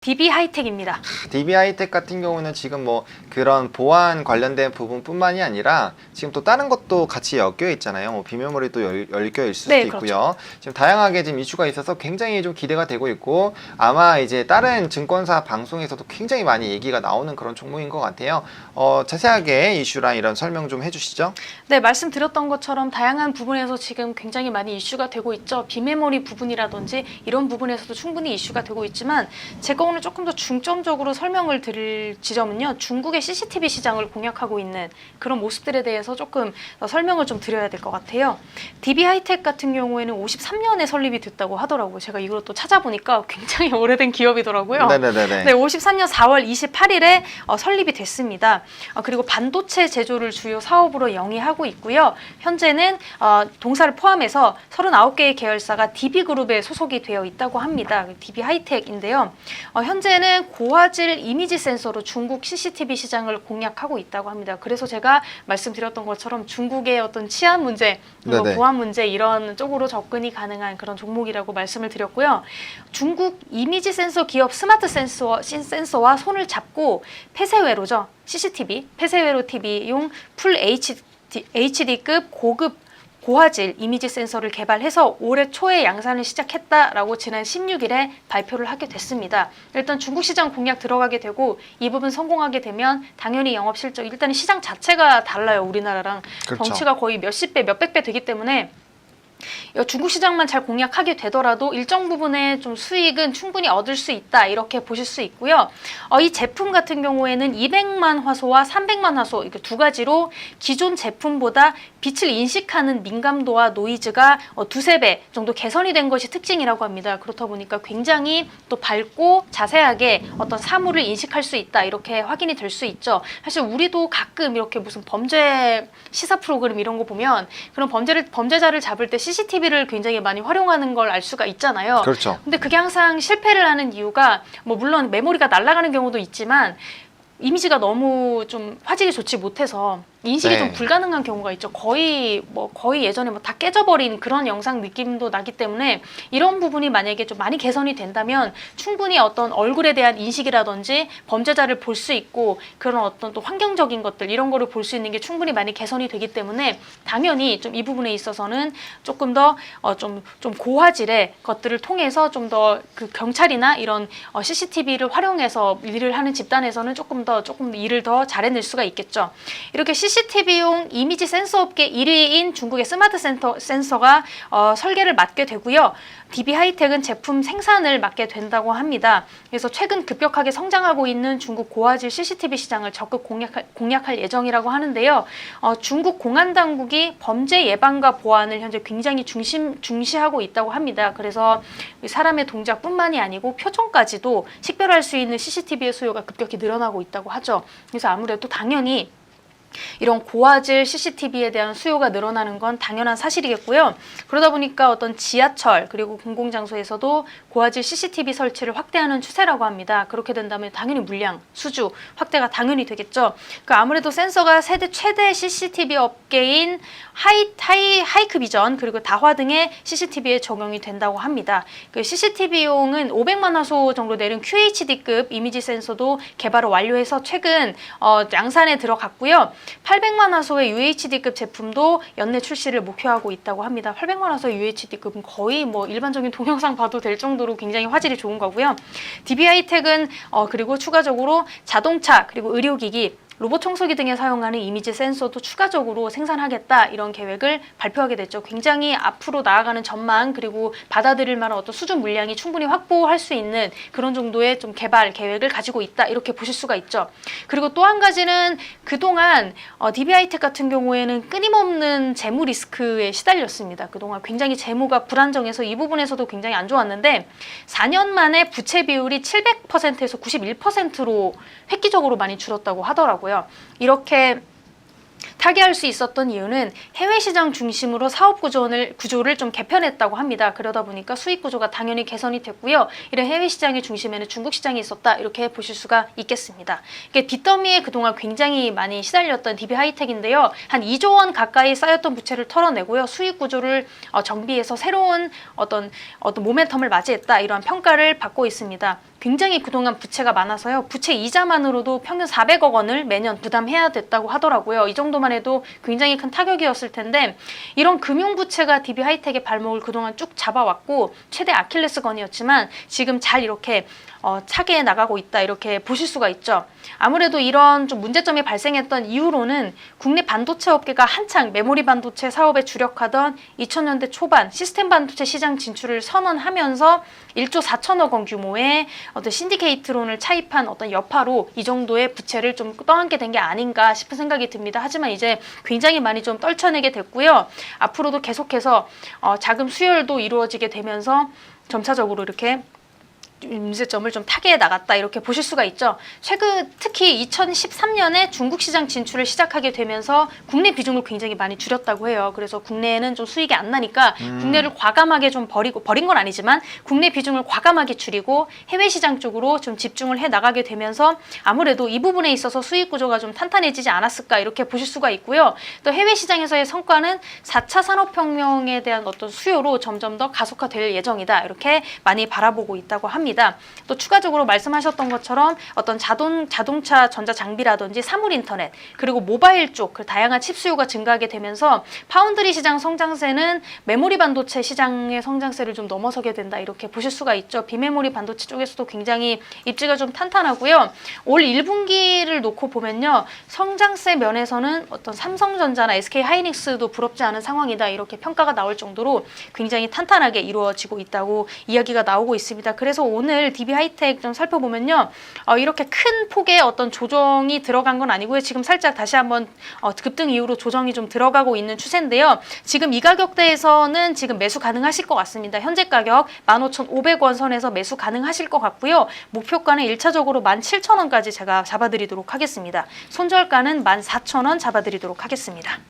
DB 하이텍입니다. DB 하이텍 같은 경우는 지금 뭐 그런 보안 관련된 부분뿐만이 아니라 지금 또 다른 것도 같이 엮여 있잖아요. 뭐 비메모리도 엮여 있을 수도 있고요. 그렇죠. 지금 다양하게 지금 이슈가 있어서 굉장히 좀 기대가 되고 있고, 아마 이제 다른 증권사 방송에서도 굉장히 많이 얘기가 나오는 그런 종목인 것 같아요. 자세하게 이슈랑 이런 설명 좀 해주시죠. 네, 말씀드렸던 것처럼 다양한 부분에서 지금 굉장히 많이 이슈가 되고 있죠. 비메모리 부분이라든지 이런 부분에서도 충분히 이슈가 되고 있지만, 제가 오늘 조금 더 중점적으로 설명을 드릴 지점은요, 중국의 CCTV 시장을 공략하고 있는 그런 모습들에 대해서 조금 설명을 좀 드려야 될 것 같아요. DB 하이텍 같은 경우에는 53년에 설립이 됐다고 하더라고요. 제가 이걸 또 찾아보니까 굉장히 오래된 기업이더라고요. 네네네. 네, 53년 4월 28일에 설립이 됐습니다. 그리고 반도체 제조를 주요 사업으로 영위하고 있고요. 현재는 동사를 포함해서 39개의 계열사가 DB그룹에 소속이 되어 있다고 합니다. DB 하이텍인데요. 현재는 고화질 이미지 센서로 중국 CCTV 시장을 공략하고 있다고 합니다. 그래서 제가 말씀드렸던 것처럼 중국의 어떤 치안 문제, 그리고 보안 문제 이런 쪽으로 접근이 가능한 그런 종목이라고 말씀을 드렸고요. 중국 이미지 센서 기업 스마트 센서와 손을 잡고 폐쇄회로죠. CCTV, 폐쇄회로 TV용 풀 HD급 고급 고화질 이미지 센서를 개발해서 올해 초에 양산을 시작했다라고 지난 16일에 발표를 하게 됐습니다. 일단 중국 시장 공략 들어가게 되고 이 부분 성공하게 되면 당연히 영업 실적, 일단 시장 자체가 달라요. 우리나라랑. 그렇죠. 덩치가 거의 몇십 배, 몇백 배 되기 때문에 중국 시장만 잘 공략하게 되더라도 일정 부분의 좀 수익은 충분히 얻을 수 있다, 이렇게 보실 수 있고요. 이 제품 같은 경우에는 200만 화소와 300만 화소, 이렇게 두 가지로 기존 제품보다 빛을 인식하는 민감도와 노이즈가 두세 배 정도 개선이 된 것이 특징이라고 합니다. 그렇다 보니까 굉장히 또 밝고 자세하게 어떤 사물을 인식할 수 있다, 이렇게 확인이 될 수 있죠. 사실 우리도 가끔 이렇게 무슨 범죄 시사 프로그램 이런 거 보면 그런 범죄자를 잡을 때 CCTV를 굉장히 많이 활용하는 걸 알 수가 있잖아요. 그렇죠. 근데 그게 항상 실패를 하는 이유가 뭐 물론 메모리가 날아가는 경우도 있지만 이미지가 너무 좀 화질이 좋지 못해서 인식이 좀 불가능한 경우가 있죠. 거의 예전에 다 깨져버린 그런 영상 느낌도 나기 때문에 이런 부분이 만약에 좀 많이 개선이 된다면 충분히 어떤 얼굴에 대한 인식이라든지 범죄자를 볼 수 있고 그런 어떤 또 환경적인 것들 이런 거를 볼 수 있는 게 충분히 많이 개선이 되기 때문에 당연히 좀 이 부분에 있어서는 조금 더 좀 고화질의 것들을 통해서 좀 더 그 경찰이나 이런 CCTV를 활용해서 일을 하는 집단에서는 조금 일을 더 잘해낼 수가 있겠죠. 이렇게 CCTV용 이미지 센서 업계 1위인 중국의 스마트 센서가 설계를 맡게 되고요. DB 하이텍은 제품 생산을 맡게 된다고 합니다. 그래서 최근 급격하게 성장하고 있는 중국 고화질 CCTV 시장을 적극 공략할 예정이라고 하는데요. 중국 공안 당국이 범죄 예방과 보안을 현재 굉장히 중시하고 있다고 합니다. 그래서 사람의 동작뿐만이 아니고 표정까지도 식별할 수 있는 CCTV의 수요가 급격히 늘어나고 있다고 하죠. 그래서 아무래도 당연히 이런 고화질 CCTV에 대한 수요가 늘어나는 건 당연한 사실이겠고요. 그러다 보니까 어떤 지하철 그리고 공공장소에서도 고화질 CCTV 설치를 확대하는 추세라고 합니다. 그렇게 된다면 당연히 물량, 수주 확대가 당연히 되겠죠. 아무래도 센서가 세계 최대 CCTV 업계인 하이크비전 그리고 다화 등의 CCTV에 적용이 된다고 합니다. CCTV용은 500만 화소 정도 되는 QHD급 이미지 센서도 개발을 완료해서 최근 양산에 들어갔고요. 800만 화소의 UHD급 제품도 연내 출시를 목표하고 있다고 합니다. 800만 화소의 UHD급은 거의 뭐 일반적인 동영상 봐도 될 정도로 굉장히 화질이 좋은 거고요. DB 하이텍은 그리고 추가적으로 자동차 그리고 의료기기 로봇 청소기 등에 사용하는 이미지 센서도 추가적으로 생산하겠다, 이런 계획을 발표하게 됐죠. 굉장히 앞으로 나아가는 전망 그리고 받아들일 만한 어떤 수준 물량이 충분히 확보할 수 있는 그런 정도의 좀 개발 계획을 가지고 있다, 이렇게 보실 수가 있죠. 그리고 또 한 가지는 그동안 DB 하이텍 같은 경우에는 끊임없는 재무 리스크에 시달렸습니다. 그동안 굉장히 재무가 불안정해서 이 부분에서도 굉장히 안 좋았는데 4년 만에 부채 비율이 700%에서 91%로 획기적으로 많이 줄었다고 하더라고요. 이렇게 타개할 수 있었던 이유는 해외 시장 중심으로 사업 구조를 좀 개편했다고 합니다. 그러다 보니까 수익 구조가 당연히 개선이 됐고요. 이런 해외 시장의 중심에는 중국 시장이 있었다, 이렇게 보실 수가 있겠습니다. 이게 뒷더미에 그동안 굉장히 많이 시달렸던 DB 하이텍인데요. 한 2조 원 가까이 쌓였던 부채를 털어내고요. 수익 구조를 정비해서 새로운 어떤 모멘텀을 맞이했다, 이러한 평가를 받고 있습니다. 굉장히 그동안 부채가 많아서요. 부채 이자만으로도 평균 400억 원을 매년 부담해야 됐다고 하더라고요. 이 정도만 해도 굉장히 큰 타격이었을 텐데 이런 금융 부채가 DB하이텍의 발목을 그동안 쭉 잡아왔고 최대 아킬레스건이었지만 지금 잘 이렇게 차게 나가고 있다 이렇게 보실 수가 있죠. 아무래도 이런 좀 문제점이 발생했던 이유로는 국내 반도체 업계가 한창 메모리 반도체 사업에 주력하던 2000년대 초반 시스템 반도체 시장 진출을 선언하면서 1조 4천억 원 규모의 어떤 신디케이트론을 차입한 어떤 여파로 이 정도의 부채를 좀 떠안게 된 게 아닌가 싶은 생각이 듭니다. 하지만 이제 굉장히 많이 좀 떨쳐내게 됐고요. 앞으로도 계속해서 자금 수혈도 이루어지게 되면서 점차적으로 이렇게 문제점을 좀 타개해 나갔다 이렇게 보실 수가 있죠. 최근 특히 2013년에 중국 시장 진출을 시작하게 되면서 국내 비중을 굉장히 많이 줄였다고 해요. 그래서 국내에는 좀 수익이 안 나니까 국내를 과감하게 좀 버린 건 아니지만 국내 비중을 과감하게 줄이고 해외 시장 쪽으로 좀 집중을 해 나가게 되면서 아무래도 이 부분에 있어서 수익 구조가 좀 탄탄해지지 않았을까 이렇게 보실 수가 있고요. 또 해외 시장에서의 성과는 4차 산업혁명에 대한 어떤 수요로 점점 더 가속화될 예정이다 이렇게 많이 바라보고 있다고 합니다. 또 추가적으로 말씀하셨던 것처럼 어떤 자동차 전자장비라든지 사물 인터넷 그리고 모바일 쪽 그 다양한 칩 수요가 증가하게 되면서 파운드리 시장 성장세는 메모리 반도체 시장의 성장세를 좀 넘어서게 된다 이렇게 보실 수가 있죠. 비메모리 반도체 쪽에서도 굉장히 입지가 좀 탄탄하고요. 올 1분기를 놓고 보면요. 성장세 면에서는 어떤 삼성전자나 SK하이닉스도 부럽지 않은 상황이다 이렇게 평가가 나올 정도로 굉장히 탄탄하게 이루어지고 있다고 이야기가 나오고 있습니다. 그래서 오늘 DB하이텍 좀 살펴보면요. 이렇게 큰 폭의 어떤 조정이 들어간 건 아니고요. 지금 살짝 다시 한번 급등 이후로 조정이 좀 들어가고 있는 추세인데요. 지금 이 가격대에서는 지금 매수 가능하실 것 같습니다. 현재 가격 15,500원 선에서 매수 가능하실 것 같고요. 목표가는 1차적으로 17,000원까지 제가 잡아드리도록 하겠습니다. 손절가는 14,000원 잡아드리도록 하겠습니다.